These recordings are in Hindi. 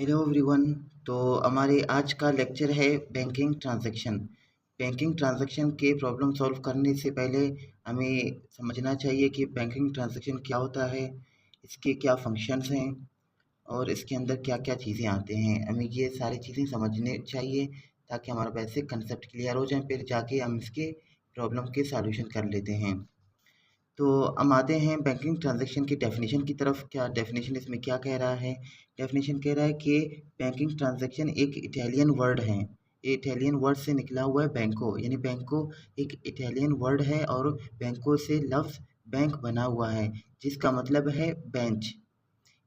Hello everyone. तो हमारे आज का लेक्चर है बैंकिंग ट्रांजैक्शन। बैंकिंग ट्रांजैक्शन के प्रॉब्लम सॉल्व करने से पहले हमें समझना चाहिए कि बैंकिंग ट्रांजैक्शन क्या होता है, इसके क्या फंक्शंस हैं और इसके अंदर क्या-क्या चीज़ें आते हैं। हमें ये सारी चीज़ें समझने चाहिए ताकि हमारा बेसिक कंसेप्ट क्लियर हो जाए, फिर जाके हम इसके प्रॉब्लम के सॉल्यूशन कर लेते हैं। तो हम आते हैं बैंकिंग ट्रांजैक्शन की डेफिनेशन की तरफ। क्या डेफिनेशन इसमें क्या कह रहा है? डेफिनेशन कह रहा है कि बैंकिंग ट्रांजैक्शन एक इटालियन वर्ड है। ये इटालियन वर्ड से निकला हुआ है बैंको, यानी बैंको एक इटालियन वर्ड है और बैंको से लफ्ज़ बैंक बना हुआ है, जिसका मतलब है बेंच।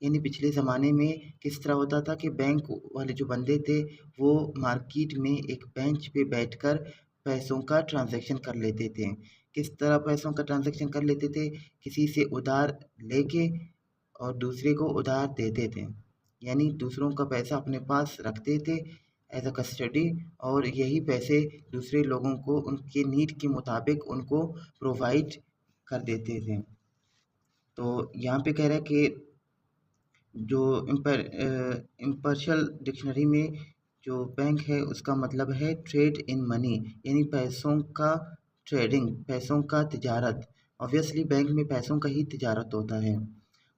यानी पिछले ज़माने में किस तरह होता था कि बैंक वाले जो बंदे थे वो मार्केट में एक बेंच पे बैठकर पैसों का ट्रांजैक्शन कर लेते थे। किस तरह पैसों का ट्रांजैक्शन कर लेते थे? किसी से उधार लेके और दूसरे को उधार देते थे। यानी दूसरों का पैसा अपने पास रखते थे एज़ अ कस्टडी, और यही पैसे दूसरे लोगों को उनके नीड के मुताबिक उनको प्रोवाइड कर देते थे। तो यहाँ पे कह रहा है कि जो इम्पर्शियल डिक्शनरी में जो बैंक है उसका मतलब है ट्रेड इन मनी, यानी पैसों का ट्रेडिंग, पैसों का तिजारत। ऑब्वियसली बैंक में पैसों का ही तिजारत होता है।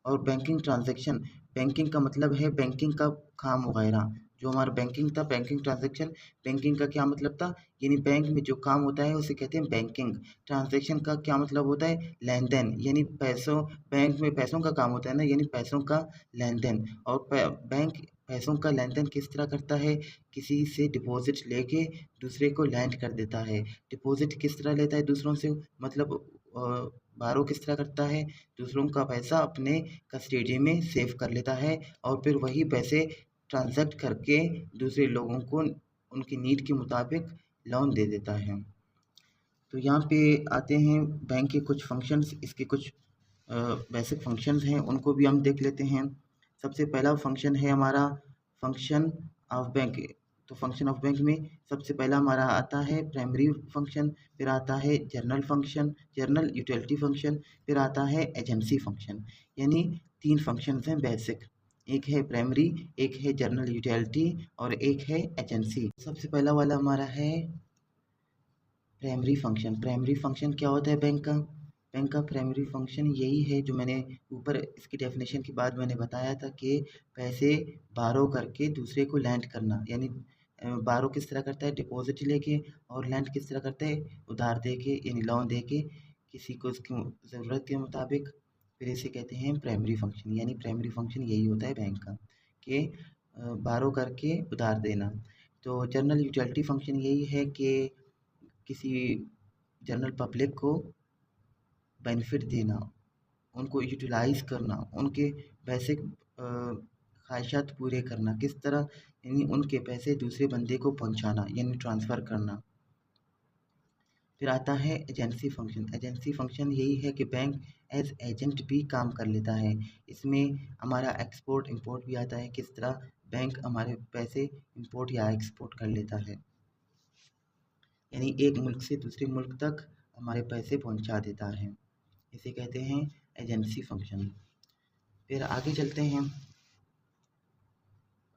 और बैंकिंग ट्रांजैक्शन, बैंकिंग का मतलब है बैंकिंग का काम वगैरह। जो हमारा बैंकिंग था, बैंकिंग ट्रांजैक्शन, बैंकिंग का क्या मतलब था? यानी बैंक में जो काम होता है उसे कहते हैं बैंकिंग। ट्रांजैक्शन का क्या मतलब होता है? लेन देन, यानी पैसों, बैंक में पैसों का काम होता है ना, यानी पैसों का लेन देन। और बैंक पैसों का लेन देन किस तरह करता है? किसी से डिपॉजिट लेके दूसरे को लैंड कर देता है। डिपॉजिट किस तरह लेता है दूसरों से? मतलब बारो किस तरह करता है? दूसरों का पैसा अपने कस्टडी में सेव कर लेता है और फिर वही पैसे ट्रांज़ैक्ट करके दूसरे लोगों को उनकी नीड के मुताबिक लोन दे देता है। तो यहाँ पे आते हैं बैंक के कुछ फंक्शंस, इसके कुछ बेसिक फंक्शंस हैं, उनको भी हम देख लेते हैं। सबसे पहला फंक्शन है हमारा फंक्शन ऑफ बैंक। तो फंक्शन ऑफ बैंक में सबसे पहला हमारा आता है प्राइमरी फंक्शन, फिर आता है general function, general utility function, फिर आता है एजेंसी फंक्शन। यानी 3 फंक्शंस हैं बेसिक, एक है प्राइमरी, एक है जनरल यूटिलिटी और एक है एजेंसी। सबसे पहला वाला हमारा है प्राइमरी फंक्शन। प्राइमरी फंक्शन क्या होता है बैंक का? बैंक का प्राइमरी फंक्शन यही है जो मैंने ऊपर इसकी डेफिनेशन के बाद मैंने बताया था कि पैसे बारो करके दूसरे को लैंड करना। यानी बारो किस तरह करता है? डिपॉजिट लेके, और लैंड किस तरह करता है? उधार दे के, यानी लोन दे के किसी को उसकी ज़रूरत के मुताबिक। फिर इसे कहते हैं प्राइमरी फंक्शन। यानी प्राइमरी फंक्शन यही होता है बैंक का कि बारो करके उधार देना। तो जनरल यूटिलिटी फंक्शन यही है कि किसी जनरल पब्लिक को बेनिफिट देना, उनको यूटिलाइज़ करना, उनके बेसिक ख़्वाहिशात पूरे करना। किस तरह? यानी उनके पैसे दूसरे बंदे को पहुँचाना, यानी ट्रांसफ़र करना। फिर आता है एजेंसी फ़ंक्शन। एजेंसी फ़ंक्शन यही है कि बैंक एज़ एजेंट भी काम कर लेता है। इसमें हमारा एक्सपोर्ट इम्पोर्ट भी आता है, किस तरह बैंक हमारे पैसे इम्पोर्ट या एक्सपोर्ट कर लेता है। यानी एक मुल्क से दूसरे मुल्क तक हमारे पैसे पहुंचा देता है। इसे कहते हैं एजेंसी फंक्शन। फिर आगे चलते हैं,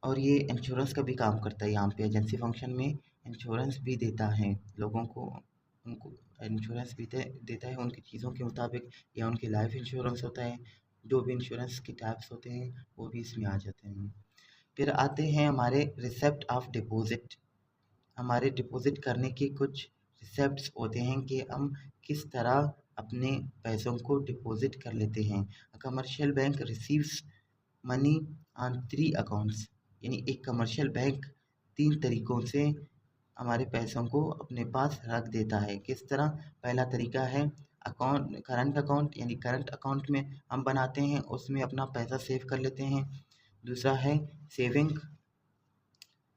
और ये इंश्योरेंस का भी काम करता है। यहाँ पे एजेंसी फंक्शन में इंश्योरेंस भी देता है लोगों को, उनको इंश्योरेंस भी देता है उनकी चीज़ों के मुताबिक, या उनकी लाइफ इंश्योरेंस होता है। जो भी इंश्योरेंस के टाइप्स होते हैं वो भी इसमें आ जाते हैं। फिर आते हैं हमारे रिसेप्ट ऑफ डिपॉजिट। हमारे डिपॉजिट करने के कुछ रिसेप्ट्स होते हैं कि हम किस तरह अपने पैसों को डिपॉजिट कर लेते हैं। Commercial bank receives money on 3 accounts. यानी एक कमर्शियल बैंक 3 तरीकों से हमारे पैसों को अपने पास रख देता है। किस तरह? पहला तरीका है अकाउंट, करंट अकाउंट, यानी करंट अकाउंट में हम बनाते हैं, उसमें अपना पैसा सेव कर लेते हैं। दूसरा है सेविंग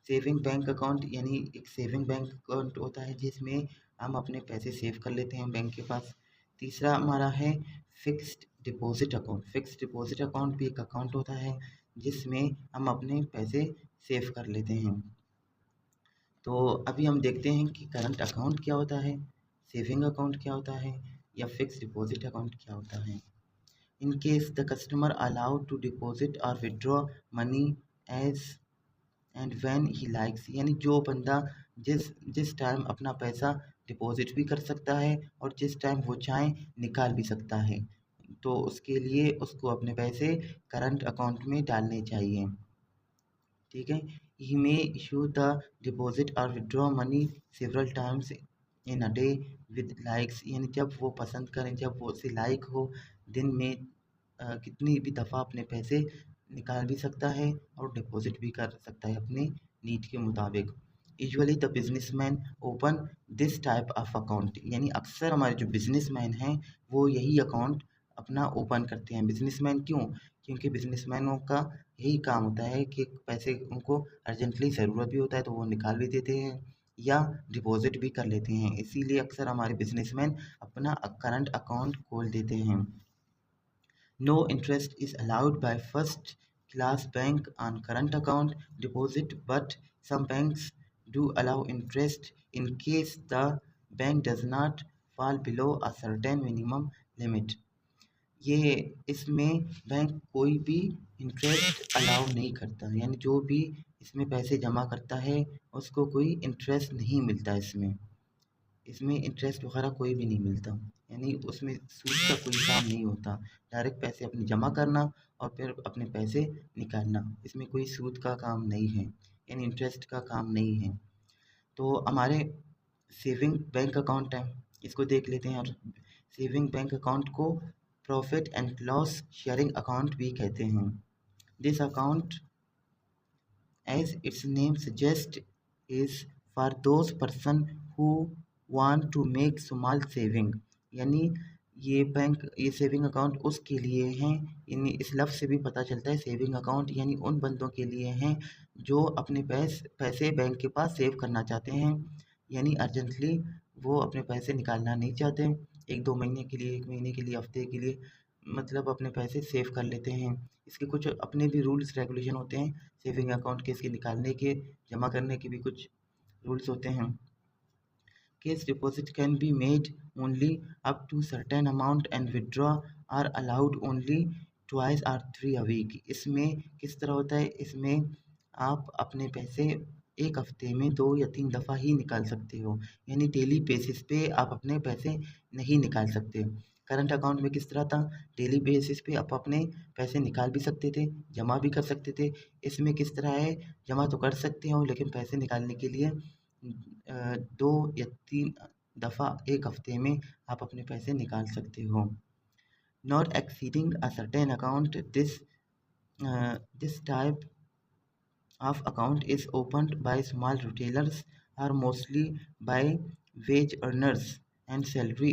सेविंग बैंक अकाउंट, यानी एक सेविंग बैंक अकाउंट होता है जिसमें हम अपने पैसे सेव कर लेते हैं बैंक के पास। तीसरा हमारा है fixed deposit account. Fixed deposit account भी एक अकाउंट होता है जिसमें हम अपने पैसे सेव कर लेते हैं। तो अभी हम देखते हैं कि करंट अकाउंट क्या होता है, सेविंग अकाउंट क्या होता है, या फिक्स्ड डिपॉजिट अकाउंट क्या होता है। In case the customer allowed to deposit or withdraw money as and when he likes, यानी जो बंदा जिस जिस टाइम अपना पैसा डिपॉजिट भी कर सकता है और जिस टाइम वो चाहे निकाल भी सकता है, तो उसके लिए उसको अपने पैसे करंट अकाउंट में डालने चाहिए। ठीक है। ही मे इशू द डिपॉजिट और withdraw money several times in a day with likes, यानी जब वो पसंद करें, जब वो उसे लाइक हो, दिन में कितनी भी दफ़ा अपने पैसे निकाल भी सकता है और डिपॉजिट भी कर सकता है अपने नीड के मुताबिक। Usually the businessman open this type of account, यानी अक्सर हमारे जो बिजनेसमैन हैं वो यही अकाउंट अपना ओपन करते हैं। बिजनेसमैन क्यों? क्योंकि बिजनेसमैनों का यही काम होता है कि पैसे उनको अर्जेंटली ज़रूरत भी होता है तो वो निकाल भी देते हैं या डिपॉजिट भी कर लेते हैं, इसीलिए अक्सर हमारे बिजनेसमैन अपना करंट अकाउंट खोल देते हैं। No interest is allowed by first class bank on current account deposit, but some banks do allow interest in case the bank does not fall below a certain minimum limit. ये इसमें बैंक कोई भी इंटरेस्ट अलाउ नहीं करता, यानी जो भी इसमें पैसे जमा करता है उसको कोई इंटरेस्ट नहीं मिलता। इसमें इंटरेस्ट वगैरह कोई भी नहीं मिलता, यानी उसमें सूद का कोई काम नहीं होता। डायरेक्ट पैसे अपने जमा करना और फिर अपने पैसे निकालना, इसमें कोई सूद का काम नहीं है, यानी इंटरेस्ट का काम नहीं है। तो हमारे सेविंग बैंक अकाउंट है, इसको देख लेते हैं। और सेविंग बैंक अकाउंट को profit and loss sharing account भी कहते हैं। This account, as its name suggests, is for those person who want to make small saving, यानी ये सेविंग अकाउंट उसके लिए हैं, यानी इस लफ्ज़ से भी पता चलता है सेविंग अकाउंट यानी उन बंदों के लिए हैं जो अपने पैसे बैंक के पास सेव करना चाहते हैं, यानी अर्जेंटली वो अपने पैसे निकालना नहीं चाहते, 1-2 महीने के लिए, 1 महीने के लिए, हफ्ते के लिए, मतलब अपने पैसे सेव कर लेते हैं। इसके कुछ अपने भी रूल्स रेगुलेशन होते हैं सेविंग अकाउंट के, इसके निकालने के, जमा करने के भी कुछ रूल्स होते हैं। Cash deposit can be made only up to certain amount and withdraw are allowed only twice or 3 a week। इसमें किस तरह होता है? इसमें आप अपने पैसे एक हफ्ते में 2 या 3 दफ़ा ही निकाल सकते हो, यानी डेली बेसिस पे आप अपने पैसे नहीं निकाल सकते। करंट अकाउंट में किस तरह था? डेली बेसिस पे आप अपने पैसे निकाल भी सकते थे, जमा भी कर सकते थे। इसमें किस तरह है? जमा तो कर सकते हो लेकिन पैसे निकालने के लिए 2 या 3 दफ़ा एक हफ्ते में आप अपने पैसे निकाल सकते हो। Not exceeding a certain account, this type of account is opened by small retailers or mostly by wage earners and salary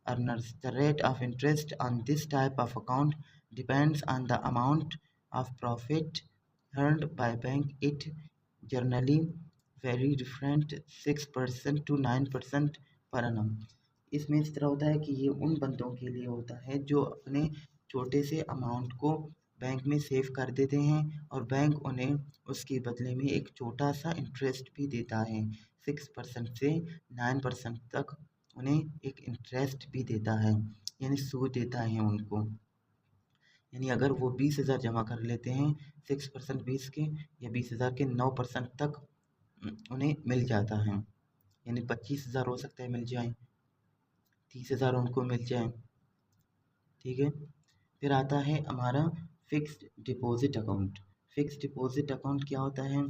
earners. The rate of interest on this type of account depends on the amount of profit earned by bank. It generally vary different 6% to 9% per annum। इसमें इस तरह होता है कि ये उन बंदों के लिए होता है जो अपने छोटे से अमाउंट को बैंक में सेव कर देते हैं और बैंक उन्हें उसके बदले में एक छोटा सा इंटरेस्ट भी देता है, 6% से 9% तक उन्हें एक इंटरेस्ट भी देता है, यानी सूद देता है उनको। यानी अगर वो 20,000 जमा कर लेते हैं 6% 20 के या 20,000 के 9% तक उन्हें मिल जाता है, यानी 25,000 हो सकता है मिल जाए, 30,000 उनको मिल जाए। ठीक है। फिर आता है हमारा fixed deposit account. Fixed deposit account क्या होता है?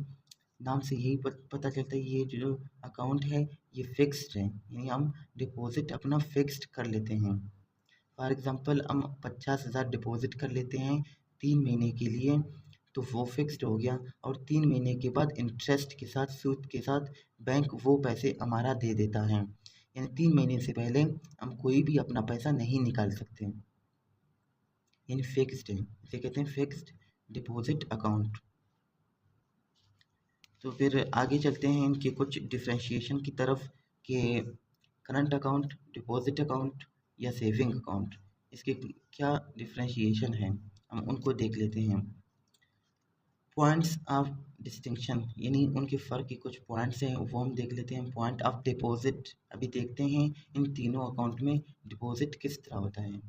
नाम से यही पता चलता है ये जो अकाउंट है ये फिक्स्ड है, यानी हम डिपॉजिट अपना फिक्स्ड कर लेते हैं। फॉर एग्ज़ाम्पल हम 50,000 डिपॉजिट कर लेते हैं 3 महीने के लिए, तो वो फिक्स्ड हो गया और 3 महीने के बाद इंटरेस्ट के साथ, सूद के साथ बैंक वो पैसे हमारा दे देता है, यानी 3 महीने से पहले हम कोई भी अपना पैसा नहीं निकाल सकते, यानी फिक्स्ड है, इसे कहते हैं फिक्स्ड डिपॉजिट अकाउंट। तो फिर आगे चलते हैं इनके कुछ डिफ्रेंशिएशन की तरफ कि करंट अकाउंट, डिपॉजिट अकाउंट या सेविंग अकाउंट, इसके क्या डिफ्रेंशिएशन है, हम उनको देख लेते हैं। पॉइंट्स ऑफ डिस्टिंक्शन, यानी उनके फ़र्क के कुछ पॉइंट्स हैं वो हम देख लेते हैं। पॉइंट ऑफ डिपॉजिट, अभी देखते हैं इन तीनों अकाउंट में डिपॉजिट किस तरह होता है।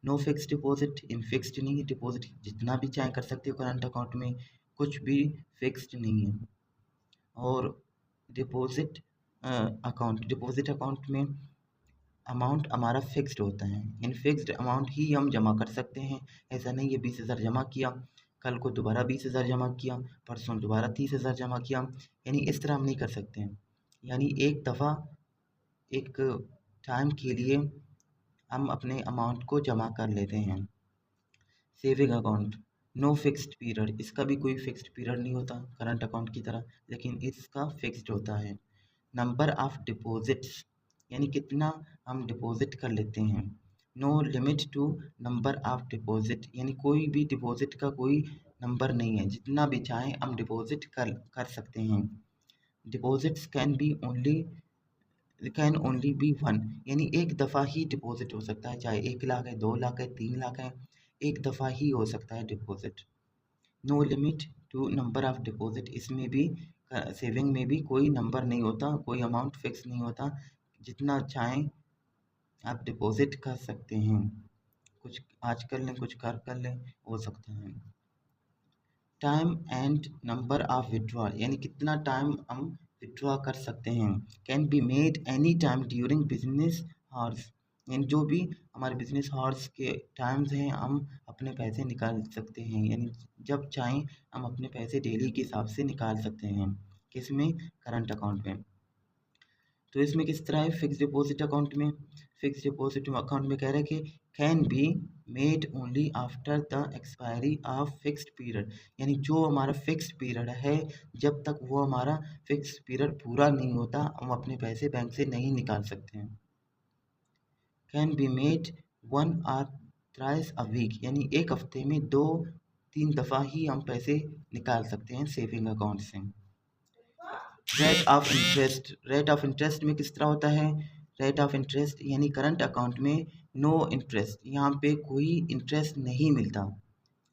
No fix deposit, in fixed नहीं, डिपॉजिट जितना भी चाहे कर सकते हो करंट अकाउंट में, कुछ भी फिक्स्ड नहीं है। और डिपॉजिट डिपॉजिट अकाउंट में अमाउंट हमारा फिक्स्ड होता है, इन फिक्स्ड अमाउंट ही हम जमा कर सकते हैं। ऐसा नहीं है 20,000 जमा किया, कल को दोबारा 20,000 जमा किया, परसों दोबारा 30,000 जमा किया, यानी इस तरह हम नहीं कर सकते हैं। यानी एक दफ़ा एक टाइम के लिए हम अपने अमाउंट को जमा कर लेते हैं। Saving account, no fixed period, इसका भी कोई फिक्स्ड पीरियड नहीं होता करंट अकाउंट की तरह, लेकिन इसका फिक्स्ड होता है। नंबर ऑफ डिपॉजिट्स, यानी कितना हम डिपॉजिट कर लेते हैं। No limit to number of deposit, यानी कोई भी डिपॉजिट का कोई नंबर नहीं है, जितना भी चाहें हम डिपॉजिट कर सकते हैं। Deposits can only be one, यानी एक दफ़ा ही डिपॉजिट हो सकता है, चाहे 1 लाख है, 2 लाख है, 3 लाख है, एक दफ़ा ही हो सकता है deposit. No limit to number of deposit, इसमें भी सेविंग में भी कोई नंबर नहीं होता, कोई अमाउंट फिक्स नहीं होता, जितना चाहें आप डिपॉजिट कर सकते हैं। कुछ आज कर लें, कुछ कर लें, हो सकता है। Time and number of withdrawal, यानी कितना टाइम हम विड्रॉ कर सकते हैं। Can be made any time during business horse, यानी जो भी हमारे बिजनेस हॉर्स के टाइम्स हैं हम अपने पैसे निकाल सकते हैं, यानी जब चाहें हम अपने पैसे डेली के हिसाब से निकाल सकते हैं। किसमें? करंट अकाउंट में। तो इसमें किस तरह है फिक्स डिपॉजिट अकाउंट में? फिक्स डिपॉजिट अकाउंट में कह रहे हैं कि can be made only after the expiry of fixed period, यानी जो हमारा फिक्स्ड पीरियड है, जब तक वो हमारा फिक्स्ड पीरियड पूरा नहीं होता हम अपने पैसे बैंक से नहीं निकाल सकते हैं। Can be made 1 or 3 a week, यानी एक हफ्ते में 2-3 दफ़ा ही हम पैसे निकाल सकते हैं सेविंग अकाउंट से। Rate of interest, rate of interest में किस तरह होता है? रेट ऑफ इंटरेस्ट यानी करंट अकाउंट में नो इंटरेस्ट, यहाँ पे कोई इंटरेस्ट नहीं मिलता,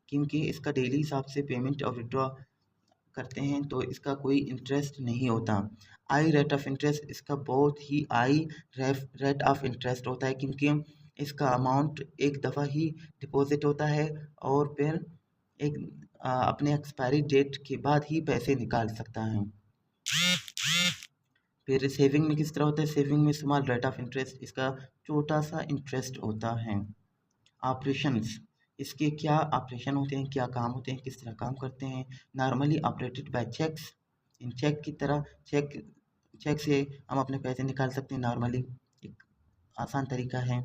क्योंकि इसका डेली हिसाब से पेमेंट और विड्रॉ करते हैं, तो इसका कोई इंटरेस्ट नहीं होता। आई रेट ऑफ इंटरेस्ट, इसका बहुत ही आई रेट ऑफ इंटरेस्ट होता है, क्योंकि इसका अमाउंट एक दफ़ा ही डिपॉजिट होता है और फिर एक अपने एक्सपायरी डेट के बाद ही पैसे निकाल सकता है। फिर सेविंग में किस तरह होता है? सेविंग में स्मॉल रेट ऑफ इंटरेस्ट, इसका छोटा सा इंटरेस्ट होता है। ऑपरेशंस, इसके क्या ऑपरेशन होते हैं, क्या काम होते हैं, किस तरह काम करते हैं? नॉर्मली ऑपरेटेड बाय चेक्स, इन चेक की तरह चेक से हम अपने पैसे निकाल सकते हैं नॉर्मली, एक आसान तरीका है।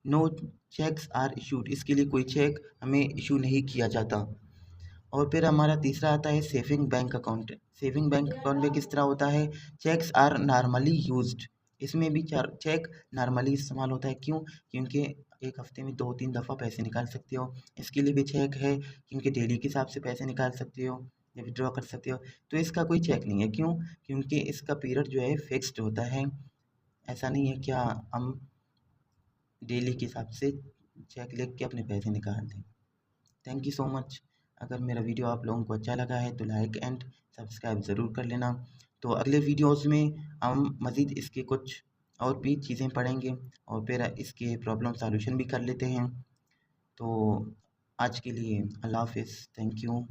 नो चेक्स आर इशूड, इसके लिए कोई चेक हमें इशू नहीं किया जाता। और फिर हमारा तीसरा आता है saving bank account. Saving bank account में किस तरह होता है? चेक्स आर नॉर्मली यूज्ड, इसमें भी चेक नॉर्मली इस्तेमाल होता है। क्यों? क्योंकि एक हफ्ते में 2-3 दफ़ा पैसे निकाल सकते हो, इसके लिए भी चेक है, क्योंकि डेली के हिसाब से पैसे निकाल सकते हो या विड्रॉ कर सकते हो, तो इसका कोई चेक नहीं है। क्यों? क्योंकि इसका पीरियड जो है फिक्स्ड होता है, ऐसा नहीं है क्या हम डेली के हिसाब से चेक लिख के अपने पैसे निकाल दें। Thank you so much. अगर मेरा वीडियो आप लोगों को अच्छा लगा है तो लाइक एंड सब्सक्राइब ज़रूर कर लेना। तो अगले वीडियोस में हम मज़ीद इसके कुछ और भी चीज़ें पढ़ेंगे और फिर इसके प्रॉब्लम सॉल्यूशन भी कर लेते हैं। तो आज के लिए अल्लाह हाफ़िज़, थैंक यू।